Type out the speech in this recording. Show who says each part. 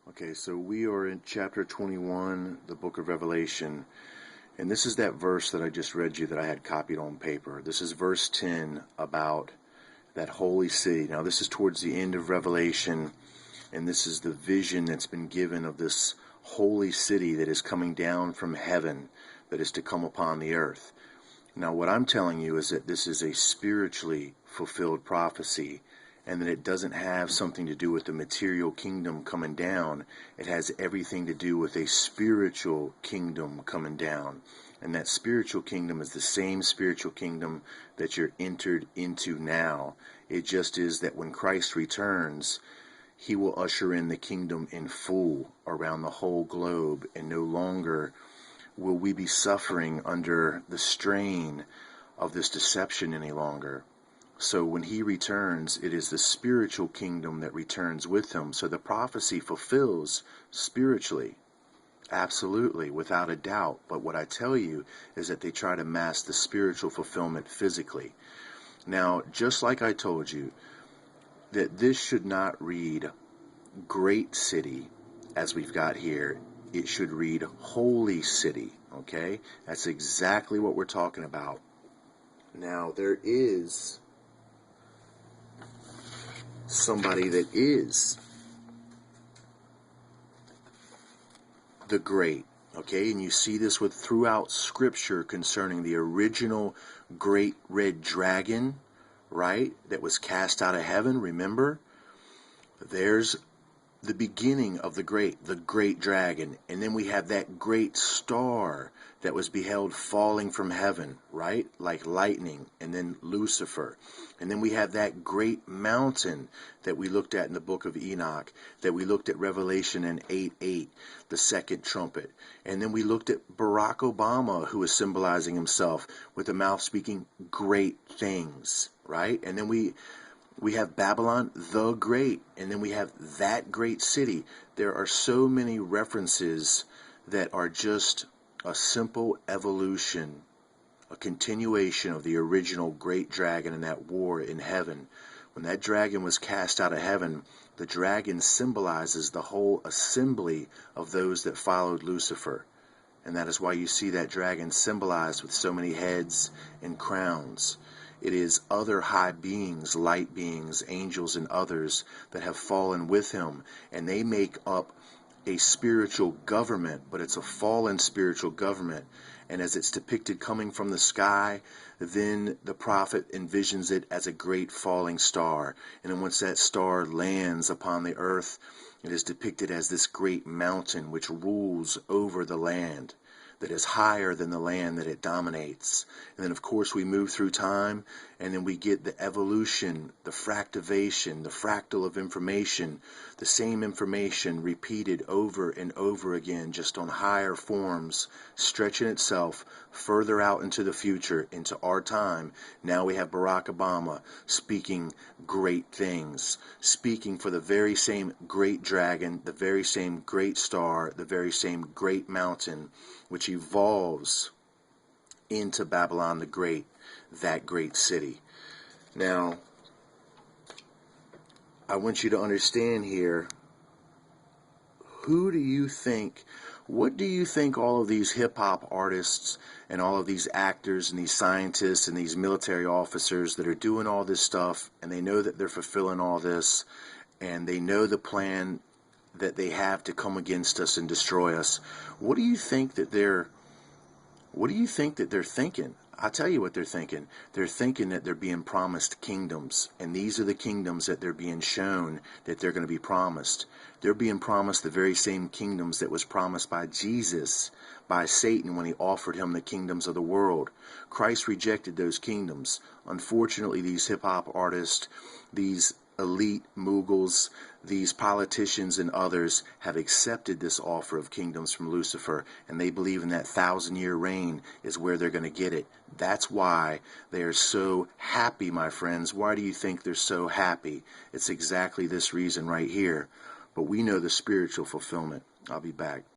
Speaker 1: Okay, so we are in chapter 21, the book of Revelation, and this is that verse that I just read you that I had copied on paper. This is verse 10 about that holy city. Now, this is towards the end of Revelation, and this is the vision that's been given of this holy city that is coming down from heaven, that is to come upon the earth. Now, what I'm telling you is that this is a spiritually fulfilled prophecy, and that it doesn't have something to do with the material kingdom coming down. It has everything to do with a spiritual kingdom coming down. And that spiritual kingdom is the same spiritual kingdom that you're entered into now. It just is that when Christ returns, he will usher in the kingdom in full around the whole globe, and no longer will we be suffering under the strain of this deception any longer. So when he returns, it is the spiritual kingdom that returns with him. So the prophecy fulfills spiritually, absolutely, without a doubt. But what I tell you is that they try to mask the spiritual fulfillment physically. Now, just like I told you, that this should not read great city as we've got here. It should read holy city, okay? That's exactly what we're talking about. Now, there is somebody that is the great, okay? And you see this with throughout Scripture concerning the original great red dragon, right? That was cast out of heaven, remember? There's the beginning of the great dragon. And then we have that great star that was beheld falling from heaven, right? Like lightning, and then Lucifer. And then we have that great mountain that we looked at in the book of Enoch, that we looked at Revelation in 8:8, the second trumpet. And then we looked at Barack Obama, who is symbolizing himself with a mouth speaking great things, right? And then we have Babylon the Great, and then we have that great city. There are so many references that are just a simple evolution, a continuation of the original great dragon and that war in heaven. When that dragon was cast out of heaven, the dragon symbolizes the whole assembly of those that followed Lucifer. And that is why you see that dragon symbolized with so many heads and crowns. It is other high beings, light beings, angels and others that have fallen with him, and they make up a spiritual government, but it's a fallen spiritual government. And as it's depicted coming from the sky, then the prophet envisions it as a great falling star. And then once that star lands upon the earth, it is depicted as this great mountain which rules over the land, that is higher than the land that it dominates. And then, of course, we move through time, and then we get the evolution, the fractivation, the fractal of information, the same information repeated over and over again, just on higher forms, stretching itself further out into the future, into our time. Now we have Barack Obama speaking great things, speaking for the very same great dragon, the very same great star, the very same great mountain, which evolves into Babylon the Great, that great city. Now, I want you to understand here, what do you think all of these hip-hop artists and all of these actors and these scientists and these military officers that are doing all this stuff, and they know that they're fulfilling all this, and they know the plan that they have to come against us and destroy us, what do you think that they're thinking? I'll tell you what they're thinking. They're thinking that they're being promised kingdoms, and these are the kingdoms that they're being shown that they're going to be promised. They're being promised the very same kingdoms that was promised by Jesus, by Satan, when he offered him the kingdoms of the world. Christ rejected those kingdoms. Unfortunately, these hip-hop artists, these elite moguls, these politicians and others have accepted this offer of kingdoms from Lucifer, and they believe in that 1,000-year reign is where they're going to get it. That's why they are so happy, my friends. Why do you think they're so happy? It's exactly this reason right here. But we know the spiritual fulfillment. I'll be back.